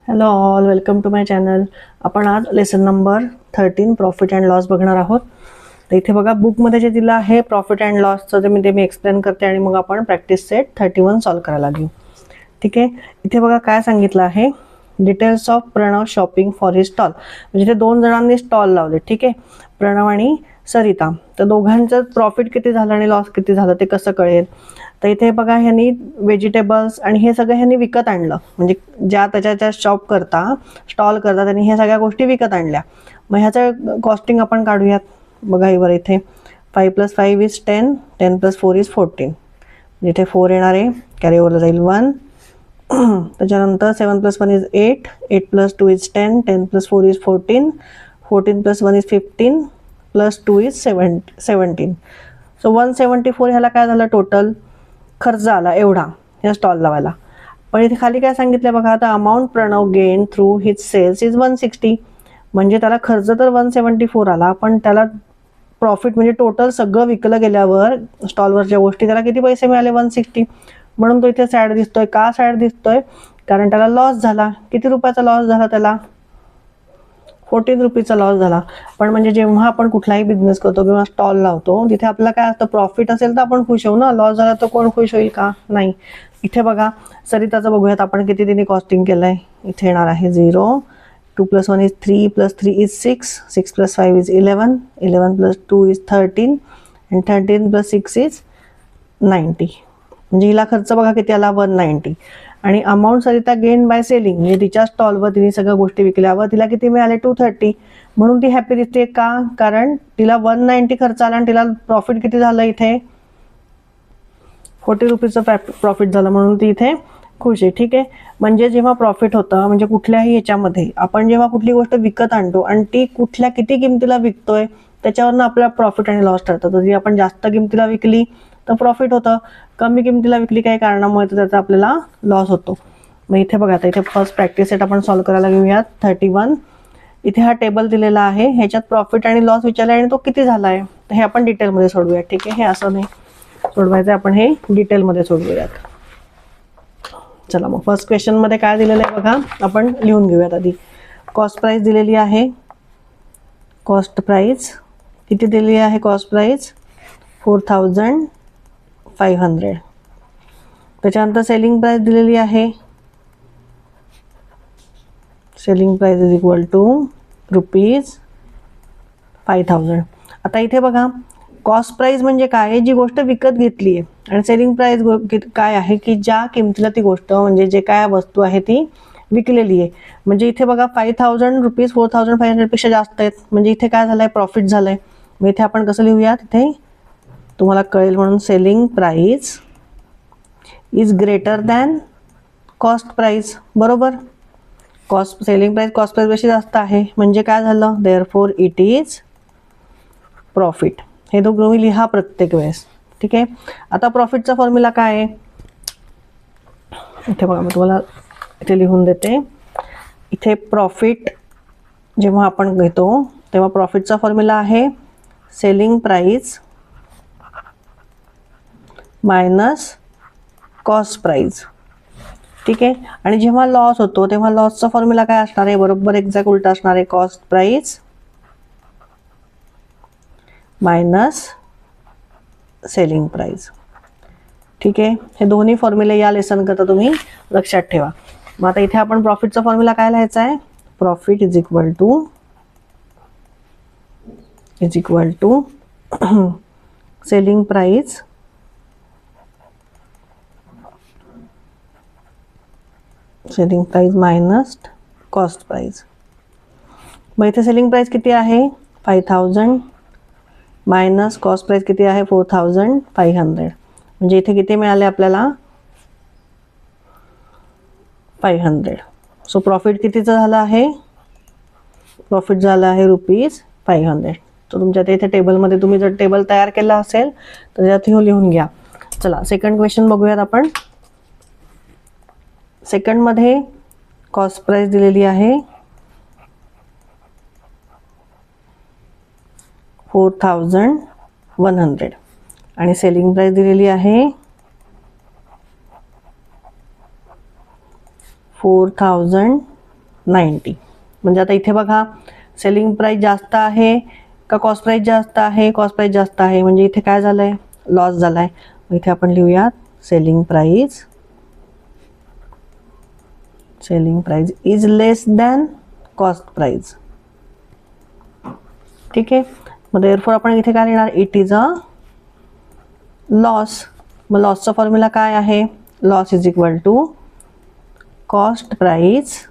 Hello all, welcome to my channel. आपण आज lesson number 13 profit and loss बघणार आहोत. तर इथे बघा बुकमध्ये जे दिलं आहे प्रॉफिट अँड लॉसचं ते मी एक्सप्लेन करते आणि मग आपण प्रॅक्टिस सेट 31 सॉल्व करायला घेऊ. ठीक आहे. इथे बघा काय सांगितलं आहे, details of Pranav shopping for his stall. म्हणजे इथे 2 जणांनी स्टॉल लावले. ठीक आहे, प्रणव आणि सरिता. तर दोघांचं प्रॉफिट किती झालं आणि लॉस किती झालं ते कसं कळेल. तर इथे बघा ह्यांनी व्हेजिटेबल्स आणि हे सगळं ह्यांनी विकत आणलं, म्हणजे ज्या त्याच्या शॉप करता स्टॉल करता त्यांनी ह्या सगळ्या गोष्टी विकत आणल्या. मग ह्याचं कॉस्टिंग आपण काढूयात. बघा इवर इथे 5 + 5 = 10, 10 + 4 = 14. इथे 4 येणार आहे, कॅरी ओव्हरला जाईल 1. त्याच्यानंतर 7 + 1 = 8, 8 + 2 = 10, 10 + 4 = 14, 14 + 1 = 15, + 2 = 17. सो 174 ह्याला काय झालं टोटल खर्च आला एवढा या स्टॉल लावायला. पण इथे खाली काय सांगितलं बघा, आता amount Pranav gain through his sales is 160. म्हणजे त्याला खर्च तर 174 आला, पण त्याला प्रॉफिट म्हणजे टोटल सगळं विकलं गेल्यावर स्टॉलवरच्या गोष्टी त्याला किती पैसे मिळाले 160. म्हणून तो इथे सॅड दिसतोय. का सॅड दिसतोय? कारण त्याला लॉस झाला. किती रुपयाचा लॉस झाला त्याला? 14 रुपीजचा लॉस झाला. पण म्हणजे जेव्हा आपण कुठलाही बिझनेस करतो किंवा स्टॉल लावतो तिथे आपल्याला काय असतं, प्रॉफिट असेल तर आपण खुश होऊ ना, लॉस झाला तर कोण खुश होईल का? नाही. इथे बघा सरिताचं बघूयात आपण किती तिने कॉस्टिंग केलंय. इथे येणार आहे 0, 2 + 1 = 3, + 3 = 6, 6 + 5 = 11, 11 + 2 = 13 आणि 13 + 6 = 90. म्हणजे हिला खर्च बघा किती आला 190. आणि amount Sarita gain by selling, म्हणजे तिच्या स्टॉलवर तिने सगळ्या गोष्टी विकल्यावर तिला किती मिळाले 230. म्हणून ती हॅपी दिसते. का? कारण तिला 190 खर्च आला आणि तिला प्रॉफिट किती झालं इथे 40 रुपीजचं प्रॉफिट झालं, म्हणून ती इथे खुश आहे. ठीक आहे. म्हणजे जेव्हा प्रॉफिट होतं, म्हणजे कुठल्याही ह्याच्यामध्ये आपण जेव्हा कुठली गोष्ट विकत आणतो आणि ती कुठल्या किती किमतीला विकतोय त्याच्यावरनं आपल्याला प्रॉफिट आणि लॉस ठरतं. तर जी आपण जास्त किमतीला विकली तर प्रॉफिट होतं, कमी किमतीला विकली काही कारणामुळे तर त्याचा आपल्याला लॉस होतो. मग इथे बघा, आता इथे फर्स्ट प्रॅक्टिस सेट आपण सॉल्व्ह करायला घेऊयात 31. इथे हा टेबल दिलेला आहे, ह्याच्यात प्रॉफिट आणि लॉस विचारला आणि तो किती झाला आहे. तर हे आपण डिटेलमध्ये सोडवूया. ठीक आहे, हे असं नाही सोडवायचं, आपण हे डिटेलमध्ये सोडवूयात. चला मग फर्स्ट क्वेश्चन मध्ये काय दिलेलं आहे बघा, आपण लिहून घेऊयात आधी. कॉस्ट प्राइस दिलेली आहे. कॉस्ट प्राइस किती दिलेली आहे? Cost price 4500. त्याच्यानंतर सेलिंग प्राइस दिलेली आहे. Selling price is equal to ₹5000. आता इथे बघा कॉस्ट प्राइस म्हणजे काय, जी गोष्ट विकत घेतली आहे, आणि सेलिंग प्राइस काय आहे की ज्या किमतीला ती गोष्ट म्हणजे जे काय वस्तू आहे ती विकलेली आहे. म्हणजे इथे बघा 5000 रुपीज 4500 पेक्षा जास्त आहेत, म्हणजे इथे काय झालंय प्रॉफिट झालंय. मग इथे आपण कसं लिहूया तिथे तुम्हाला कळेल म्हणून, selling price is greater than cost price. बरोबर, सेलिंग प्राइस कॉस्ट प्राइस पेक्षा जास्त आहे म्हणजे काय झालं, देअरफॉर इट इज प्रॉफिट. हे तुम्ही लिहा प्रत्येक वेळेस. ठीक आहे. आता प्रॉफिटचा फॉर्म्युला काय आहे इथे बघा, मी तुम्हाला इथे लिहून देते. इथे प्रॉफिट जेव्हा आपण घेतो तेव्हा प्रॉफिटचा फॉर्म्युला आहे selling price minus cost price. ठीक आहे. आणि जेव्हा लॉस होतो तेव्हा लॉसचा फॉर्म्युला काय असणार आहे, बरोबर एक्झॅक्ट उलटा असणार आहे, cost price minus selling price. ठीक आहे. हे दोन्ही फॉर्म्युले या लेसन करता तुम्ही लक्षात ठेवा. मग आता इथे आपण प्रॉफिटचा फॉर्म्युला काय लिहायचा आहे, profit is equal to selling price minus cost price. मग इथे सेलिंग प्राइस किती आहे 5000 मायनस कॉस्ट प्राइस किती आहे 4500. म्हणजे इथे किती मिळाले आपल्याला 500. सो प्रॉफिट कितीचं झालं आहे, प्रॉफिट झालं आहे ₹500. तर तुमच्या इथे टेबलमध्ये तुम्ही जर टेबल तयार केला असेल तर त्यात लिहून घ्या. चला सेकंड क्वेश्चन बघूयात आपण. सेकंड मध्ये कॉस्ट प्राइस दिलेली आहे 4100 आणि सेलिंग प्राइस दिलेली आहे 4000 90. म्हणजे आता इथे बघा सेलिंग प्राइस जास्त आहे का कॉस्ट प्राइस जास्त आहे? कॉस्ट प्राइस जास्त आहे, म्हणजे इथे काय झालंय? लॉस झालाय. इथे आपण लिहूयात selling price is less than cost price. ठीक आहे. मग देअरफॉर आपण इथे काय लिहिणार? It is a loss. मग लॉसचा फॉर्म्युला काय आहे? Loss is equal to cost price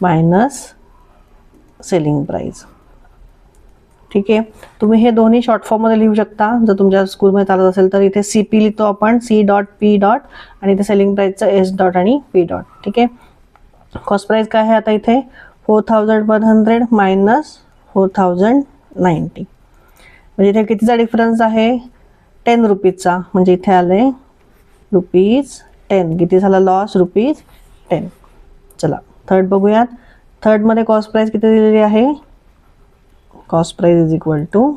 minus selling price. ठीक आहे. तुम्ही हे दोन्ही शॉर्ट फॉर्ममध्ये लिहू शकता. जर तुमच्या स्कूलमध्ये चालत असेल तर इथे CP लिहितो आपण, C.P. आणि इथे सेलिंग प्राइसचं S. आणि P. ठीक आहे. कॉस्ट प्राइस काय आहे आता इथे? 4100 मायनस 4090. म्हणजे इथे कितीचा डिफरन्स आहे? 10 रुपीजचा. म्हणजे इथे आले ₹10. किती झाला लॉस? ₹10. चला थर्ड बघूयात. थर्डमध्ये कॉस्ट प्राइस किती दिलेली आहे? Cost price is equal to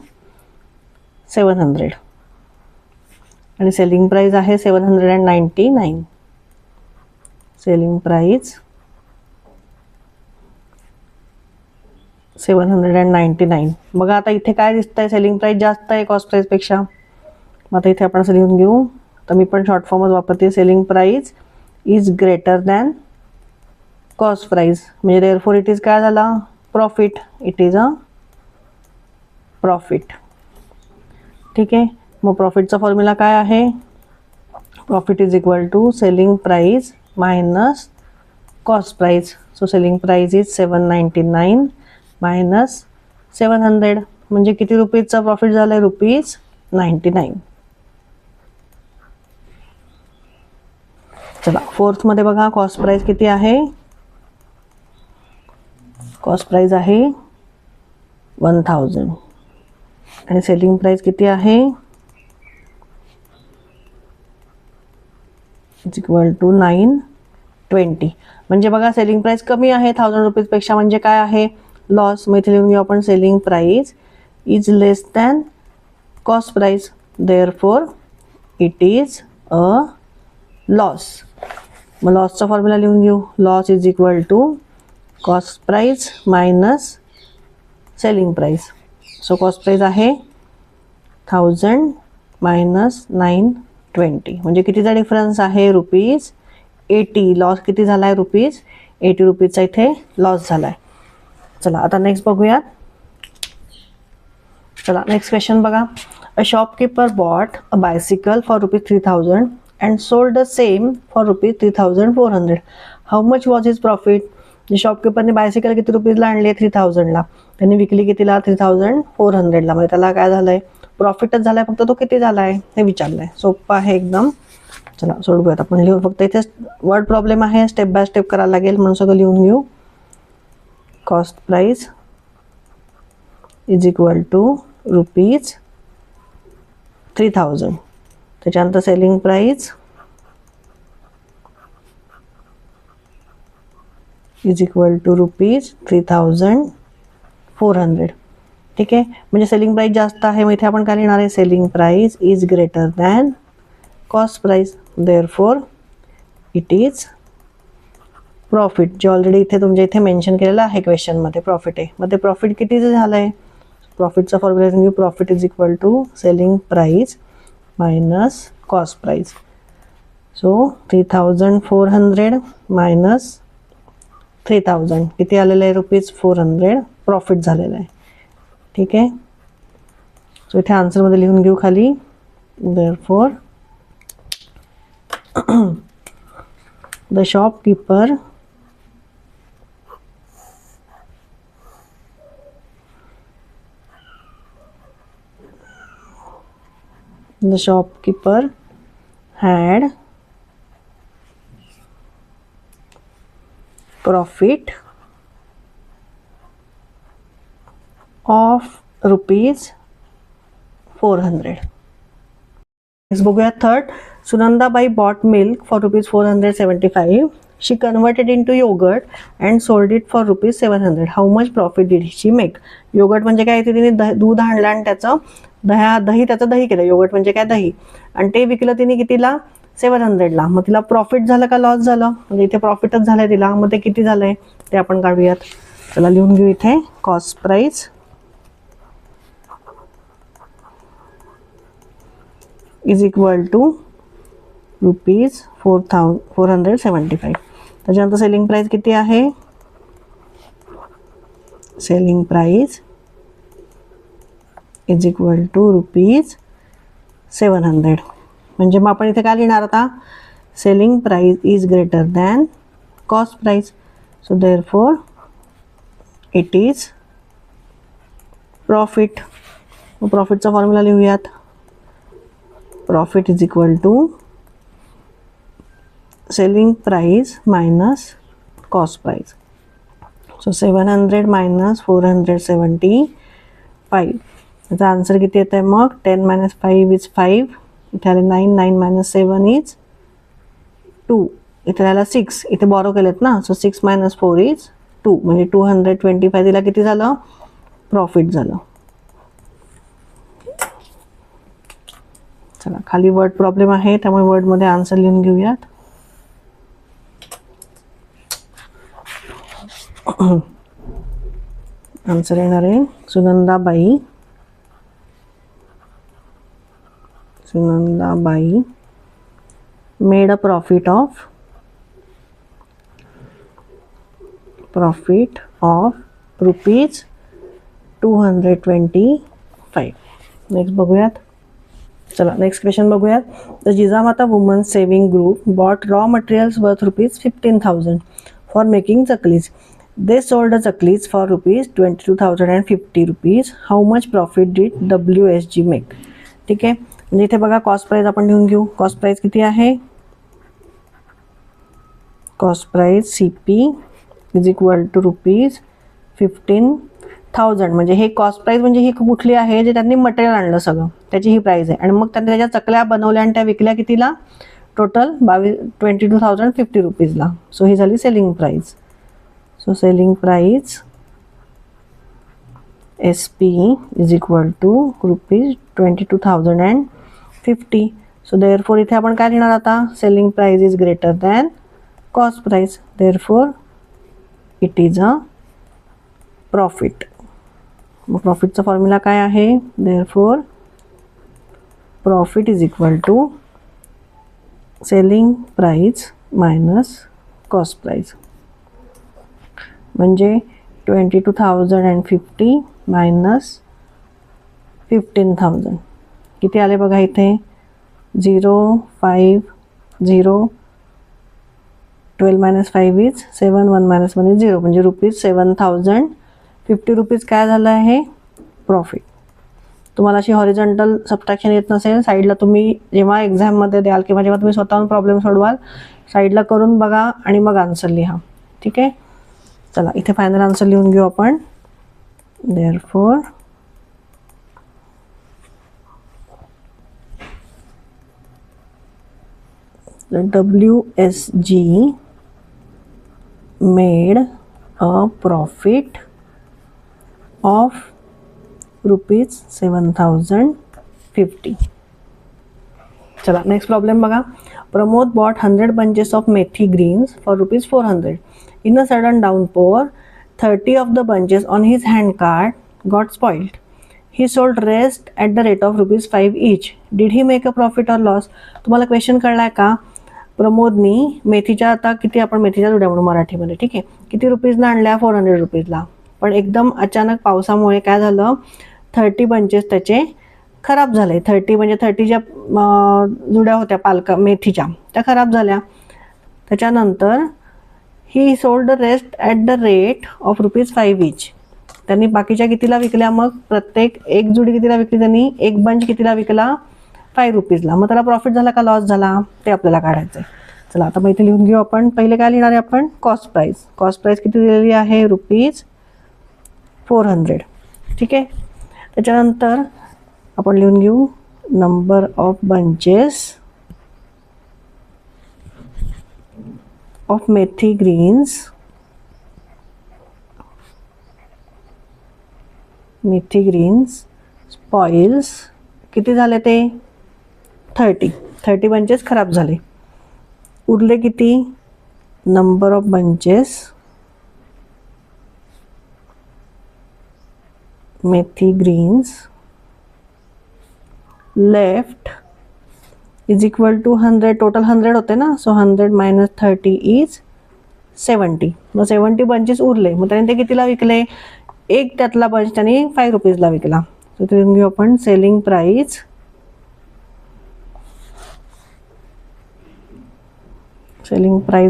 700 आणि सेलिंग प्राइस आहे 799. Selling price 799. बघा आता इथे काय दिसतंय? सेलिंग प्राइस जास्त आहे कॉस्ट प्राइसपेक्षा. मग आता इथे आपण असं लिहून घेऊ. तर मी पण शॉर्ट फॉर्मच वापरते. Selling price is greater than cost price. म्हणजे देअरफॉर इट इज काय झाला? Profit. It is a profit. ठीक आहे. मग प्रॉफिटचा फॉर्म्युला काय आहे? Profit is equal to selling price minus cost price. So selling price is 799 minus 700. म्हणजे किती रुपीजचा प्रॉफिट झाला आहे? ₹99. चला फोर्थमध्ये बघा कॉस्ट प्राइस किती आहे? कॉस्ट प्राइस आहे 1000 आणि सेलिंग प्राइस किती आहे? Is equal to 920. म्हणजे बघा सेलिंग प्राइस कमी आहे 1000 रुपीजपेक्षा, म्हणजे काय आहे? लॉस. मग इथे लिहून घेऊ आपण selling price is less than cost price. Therefore it is a loss. मग लॉसचा फॉर्म्युला लिहून घेऊ. Loss is equal to cost price minus selling price. So cost price आहे 1000 मायनस 920. म्हणजे कितीचा डिफरन्स आहे? ₹80. लॉस किती झाला आहे? ₹80 रुपीजचा इथे लॉस झाला आहे. चला आता नेक्स्ट बघूयात. चला नेक्स्ट क्वेश्चन बघा. A shopkeeper bought a bicycle for ₹3000 and sold the same for ₹3400. How much was his profit? शॉपकीपरने बायसिकल किती रुपीजला आणली? 3000ला. त्यांनी विकली कितीला? 3400ला. म्हणजे त्याला काय झालंय? प्रॉफिटच झालाय. फक्त तो किती झालाय हे विचारलंय. सोपं आहे एकदम. चला सोडूयात आपण. लिहू फक्त इथे वर्ड प्रॉब्लेम आहे, स्टेप बाय स्टेप करायला लागेल म्हणून सगळं लिहून घेऊ. Cost price is equal to ₹3000. त्याच्यानंतर selling price is equal to ₹3400. ठीक आहे. म्हणजे सेलिंग प्राइस जास्त आहे. मग इथे आपण काय लिहिणार आहे? Selling price is greater than cost price. Therefore it is profit. जे ऑलरेडी इथे तुमच्या इथे मेन्शन केलेलं आहे क्वेश्चनमध्ये प्रॉफिट आहे. मग ते प्रॉफिट कितीचं झालं आहे? प्रॉफिटचा फॉर्म्युला घेऊ. Profit is equal to selling price minus cost price. So 3400 minus 3000 किती आलेलं आहे? ₹400 प्रॉफिट झालेलं आहे. ठीक आहे. सो इथे आन्सरमध्ये लिहून घेऊ खाली. Therefore the shopkeeper had profit of ₹400. Next बघूया third. Sunandabai bought milk for ₹475. She converted into yogurt and sold it for ₹700. How much profit did she make? Yoghurt म्हणजे काय? तिने दूध आणलं आणि त्याचं दही त्याचं दही केलं. योगर्ट म्हणजे काय? दही. आणि ते विकलं तिने कितीला? 700ला. मग तिला प्रॉफिट झालं का लॉस झालं? म्हणजे इथे प्रॉफिटच झालंय तिला. मग ते किती झालंय ते आपण काढूयात. चला लिहून घेऊ इथे. Cost price is equal to ₹475. त्याच्यानंतर सेलिंग प्राइस किती आहे? Selling price is equal to ₹700. म्हणजे मग आपण इथे काय लिहिणार आता? Selling price is greater than cost price. So therefore it is profit. मग प्रॉफिटचा फॉर्म्युला लिहूयात. Profit is equal to selling price minus cost price. So 700 minus 475. याचा आन्सर किती येत आहे मग? 10 मायनस 5 इज 5. इथे आले 9. 9 मायनस 7 इज 2. इथे आला 6. इथे बॉरो केलेत ना. So 6 minus 4 is 2. म्हणजे 225 तिला किती झालं? प्रॉफिट झालं. चला खाली वर्ड प्रॉब्लेम आहे त्यामुळे वर्डमध्ये आन्सर लिहून घेऊयात. आन्सर येणार आहे Sunandabai made a profit of ₹225. Next बघूयात. चला नेक्स्ट क्वेश्चन बघूयात. The Jijamata women's saving group bought raw materials worth ₹15,000 for making chaklis. They sold the chaklis for ₹22,050. How much profit did WSG make? ठीक आहे. म्हणजे इथे बघा कॉस्ट प्राइस आपण लिहून घेऊ. कॉस्ट प्राइस किती आहे? Cost price CP is equal to ₹15,000. म्हणजे हे कॉस्ट प्राइस म्हणजे ही कुठली आहे? जे त्यांनी मटेरियल आणलं सगळं त्याची ही प्राइस आहे. आणि मग त्यांनी त्याच्या चकल्या बनवल्या आणि त्या विकल्या कितीला? टोटल ₹22,050ला. सो ही झाली selling price. So selling price SP is equal to ₹22,050. So therefore इथे आपण काय लिहिणार आता? Selling price is greater than cost price. Therefore it is a profit. मग प्रॉफिटचा फॉर्म्युला काय आहे? Therefore profit is equal to selling price minus cost price. म्हणजे 22,050 मायनस 15,000 किती आले बघा इथे? 0, 5, 0. 12 मायनस 5 इज 7. 1 minus 1 is 0. म्हणजे ₹7,050 काय झालं आहे? प्रॉफिट. तुम्हाला अशी हॉरिझॉन्टल सबट्रॅक्शन येत नसेल साईडला तुम्ही जेव्हा एक्झाममध्ये द्याल किंवा जेव्हा तुम्ही स्वतःहून प्रॉब्लेम सोडवाल साईडला करून बघा आणि मग आन्सर लिहा. ठीक आहे. चला इथे फायनल आन्सर लिहून घेऊ आपण. Therefore WSG made a profit of ₹7,050. चला नेक्स्ट प्रॉब्लेम बघा. Pramod bought 100 bunches of methi greens for ₹400. In a sudden downpour, 30 of the bunches on his handcart got spoiled. He sold rest at the rate of ₹5 each. Did he make a profit or loss? तुम्हाला question कळलाय का? प्रमोदनी मेथीच्या, आता किती आपण मेथीच्या जुड्या म्हणू मराठीमध्ये, ठीक आहे, किती रुपीजला आणल्या? ₹400. पण एकदम अचानक पावसामुळे काय झालं? 30 बंचेस त्याचे खराब झाले. 30 म्हणजे 30 ज्या जुड्या होत्या पालका मेथीच्या त्या खराब झाल्या. त्याच्यानंतर ही sold the rest at the rate of ₹5 इच. त्यांनी बाकीच्या कितीला विकल्या? मग प्रत्येक एक जुडी कितीला विकली त्यांनी? एक बंच कितीला विकला? ₹5ला. मग त्याला प्रॉफिट झाला का लॉस झाला ते आपल्याला काढायचं आहे. चला आता मग इथे लिहून घेऊ आपण. पहिले काय लिहिणार आहे आपण? Cost price. कॉस्ट प्राइस किती दिलेली आहे? ₹400. ठीक आहे. त्याच्यानंतर आपण लिहून घेऊ number of bunches of methi greens spoils. किती झाले ते? 30 बंचेस खराब झाले. उरले किती, number of bunches methi greens left is equal to 100. Total 100 होते ना, सो 100 मायनस 30 इज 70. मग 70 बंचेस उरले. मग त्याने ते कितीला विकले, एक त्यातला बंच त्यांनी 5 रुपीजला विकला. सो ते घेऊ आपण सेलिंग प्राइस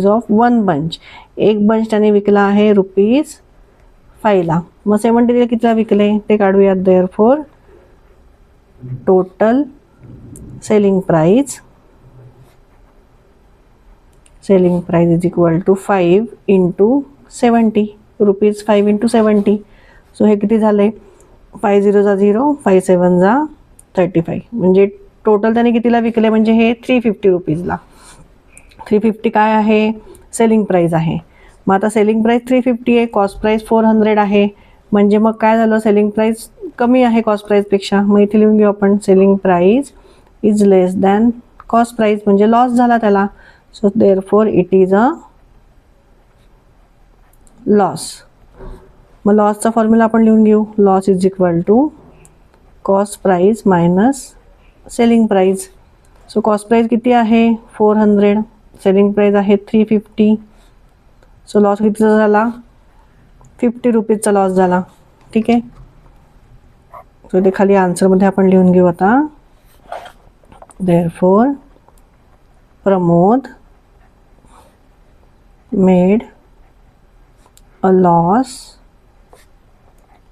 ऑफ 1 बंच. एक बंच त्याने विकला आहे ₹5ला. मग 70 कितीला विकले ते काढूयात. Therefore total selling price is equal to 5 into 70. ₹5 into 70. So हे किती झाले, 5 0 जा 0, 5 7 जा 35. म्हणजे टोटल त्याने कितीला विकले, म्हणजे हे 350 रुपीजला. 350 काय आहे, सेलिंग प्राइस आहे. मग आता सेलिंग प्राइस 350 आहे, कॉस्ट प्राइस 400 आहे. म्हणजे मग काय झालं, सेलिंग प्राइस कमी आहे कॉस्ट प्राइसपेक्षा. मग इथे लिहून घेऊ आपण selling price is less than cost price, म्हणजे लॉस झाला त्याला. So therefore it is a loss. मग लॉसचा फॉर्म्युला आपण लिहून घेऊ. Loss is equal to cost price minus selling price. So cost price किती आहे 400, सेलिंग प्राइस आहे 350. सो लॉस कितीचा झाला, 50 रुपीजचा लॉस झाला. ठीक आहे. सो ते खाली आन्सरमध्ये आपण लिहून घेऊ आता. Therefore Pramod made a loss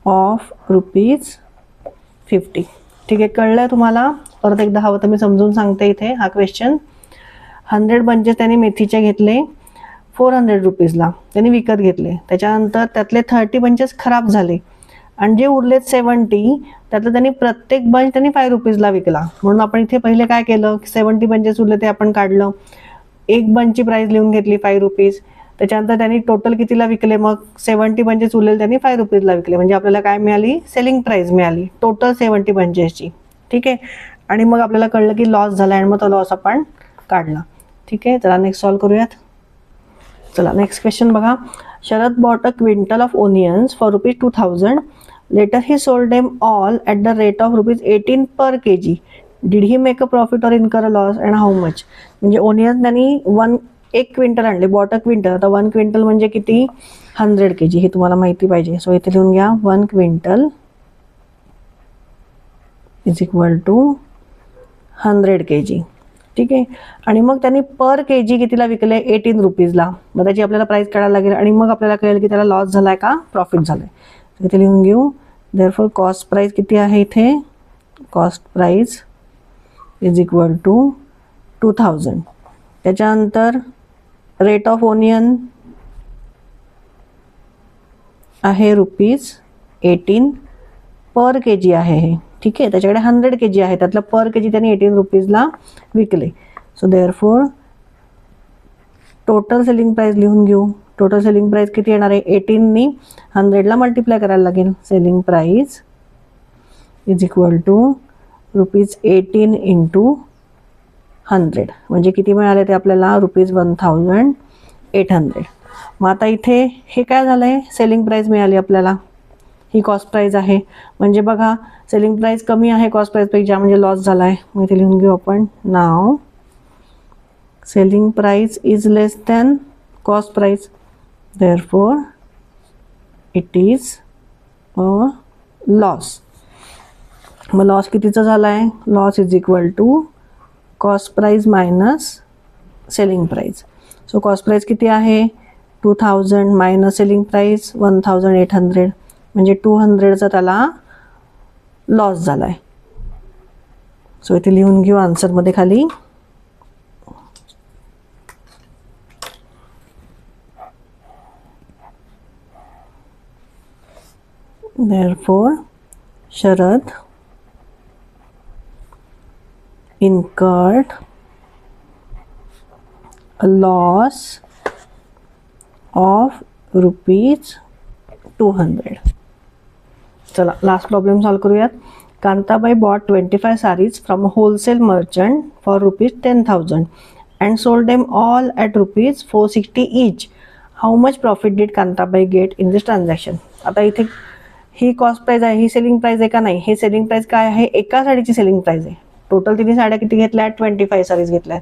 of ₹50. ठीक आहे, कळलं तुम्हाला. परत एकदा हवं तर मी समजून सांगते. इथे हा क्वेश्चन, 100 बंचेस त्यांनी मेथीचे घेतले 400 रुपीजला, त्यांनी विकत घेतले. त्याच्यानंतर त्यातले 30 बंचेस खराब झाले आणि जे उरलेत 70 त्यातलं त्यांनी प्रत्येक बंच त्यांनी 5 रुपीजला विकला. म्हणून आपण इथे पहिले काय केलं, 70 बंचेस उरले ते आपण काढलं. एक बंचची प्राइस लिहून घेतली 5 रुपीज. त्याच्यानंतर त्यांनी टोटल कितीला विकले, मग 70 बंचेस उरलेले त्यांनी 5 रुपीजला विकले. म्हणजे आपल्याला काय मिळाली, सेलिंग प्राइस मिळाली टोटल 70 बंचेसची. ठीक आहे. आणि मग आपल्याला कळलं की लॉस झाला आणि मग तो लॉस आपण काढला. ठीक आहे. चला नेक्स्ट सॉल्व करूयात. चला नेक्स्ट क्वेश्चन बघा. Sharad bought a quintal of onions for ₹2000. Later he sold them all at the rate of ₹18 per kg. Did he make a profit or incur a loss and how much. म्हणजे onions त्यांनी एक quintal आणले, bought a quintal. आता 1 quintal म्हणजे किती, 100 kg. हे तुम्हाला माहिती पाहिजे. सो इथे लिहून घ्या 1 quintal is equal to 100 kg. ठीक आहे. आणि मग त्यांनी पर केजी कितीला विकले, 18 रुपीजला. मग त्याची आपल्याला प्राइस काढायला लागेल आणि मग आपल्याला कळेल की त्याला लॉस झालाय का प्रॉफिट झालाय. इथे लिहून घेऊ. देअरफॉर कॉस्ट प्राइस किती आहे इथे, cost price is equal to 2000. त्याच्यानंतर रेट ऑफ ओनियन आहे ₹18 पर kg आहे हे. ठीक आहे. त्याच्याकडे 100 kg आहे, त्यातलं पर kg त्यांनी 18 रुपीजला विकले. So therefore total selling price लिहून घेऊ. टोटल सेलिंग प्राइस किती येणार आहे, 18नी 100ला मल्टिप्लाय करायला लागेल. Selling price is equal to ₹18 into 100. म्हणजे किती मिळाले ते आपल्याला, ₹1800. मग आता इथे हे काय झालं आहे, सेलिंग प्राइस मिळाली आपल्याला. ही कॉस्ट प्राइस आहे. म्हणजे बघा सेलिंग प्राइस कमी आहे कॉस्ट प्राइसपेक्षा, म्हणजे लॉस झाला आहे. मग इथे लिहून घेऊ आपण. Now selling price is less than cost price, therefore it is a loss. मग लॉस कितीचा झाला आहे, loss is equal to cost price minus selling price. So cost price किती आहे 2000 मायनस सेलिंग प्राइस 1800, म्हणजे 200चा त्याला लॉस झाला आहे. सो इथे लिहून घेऊ आन्सरमध्ये खाली. Therefore, Sharad incurred a loss of ₹200. चला लास्ट प्रॉब्लेम सॉल्व करूयात. Kantabai bought 25 sarees from a wholesale merchant for ₹10,000 and sold them all at ₹460 each. How much profit did Kantabai get in this transaction? आता इथे ही cost price आहे, ही selling price आहे का नाही? हे selling price काय आहे? एका साडीची सेलिंग प्राइस आहे. टोटल तिने साड्या किती घेतल्या? 25 साडीज घेतल्या.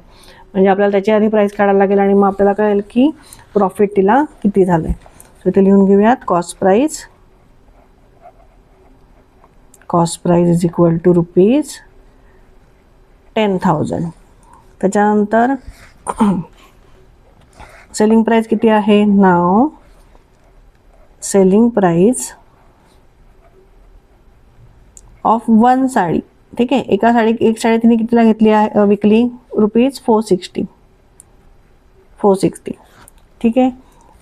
म्हणजे आपल्याला त्याची आधी प्राइस काढायला लागेल आणि मग आपल्याला कळेल की प्रॉफिट तिला किती झालंय. सो इथे लिहून घेऊयात cost price is equal to ₹10,000. त्याच्यानंतर सेलिंग प्राइस किती आहे? Now selling price of one sari. ठीक आहे, एक साडी तिने कितीला घेतली आहे, विकली? ₹460. ठीक आहे,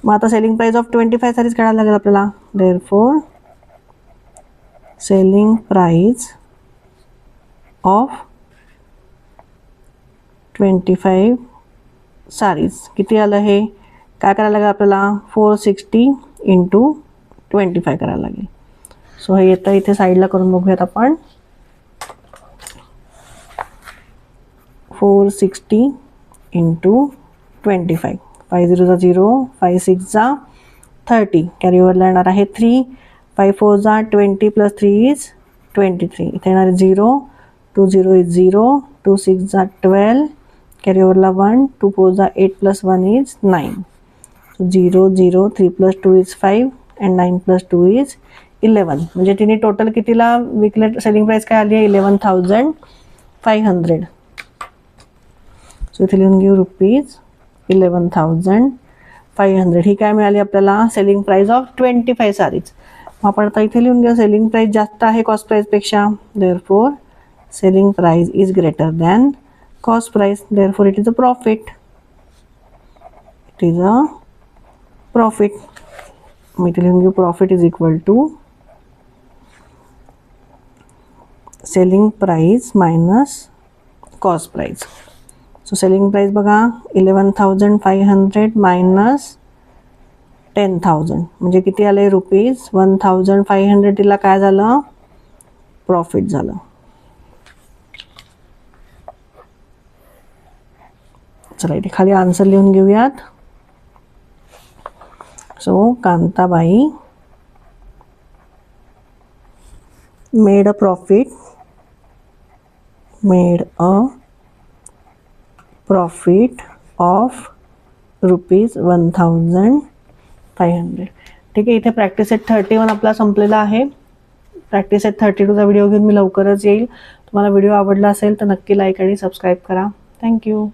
मग आता सेलिंग प्राइस ऑफ 25 साडीज काढायला लागेल आपल्याला. Therefore selling price of 25 sarees किती आलं? हे काय करायला लागेल आपल्याला? 460 × 25 करायला लागेल. सो हे येतं इथे साईडला करून बघूयात आपण. 460 × 25. 5 0 0, 5 6 30. कॅरी ओव्हरला येणार आहे 3. 5 4 20 + 3 = 23. इथे येणार 0. 2 0 is 0. 2 6 12. Carry ओव्हरला 1. 2 4 8 + 1 is 9. So 0 0. 3 + 2 is 5 and 9 + 2 is 11. म्हणजे तिने टोटल कितीला विकले? सेलिंग प्राइस काय आली आहे? 11,500. सो इथे लिहून घेऊ ₹11,500. ही काय मिळाली आपल्याला? Selling price of 25 sarees. मग आपण आता इथे लिहून घेऊ सेलिंग प्राइस जास्त आहे कॉस्ट प्राइसपेक्षा. Therefore selling price is greater than cost price. Therefore it is a profit. मग इथे लिहून घेऊ profit is equal to selling price minus cost price. So selling price बघा 11,500 मायनस 10,000 म्हणजे किती आले? ₹1,500. तिला काय झालं? प्रॉफिट झालं. चला इथे खाली आन्सर लिहून घेऊयात. So Kantabai made a profit of ₹1,500. ठीक आहे, इथे प्रॅक्टिस सेट 31 आपला संपलेला आहे. प्रॅक्टिस सेट 32चा व्हिडिओ घेऊन मी लवकरच येईल. तुम्हाला व्हिडिओ आवडला असेल तर नक्की लाईक आणि सबस्क्राईब करा. थँक्यू.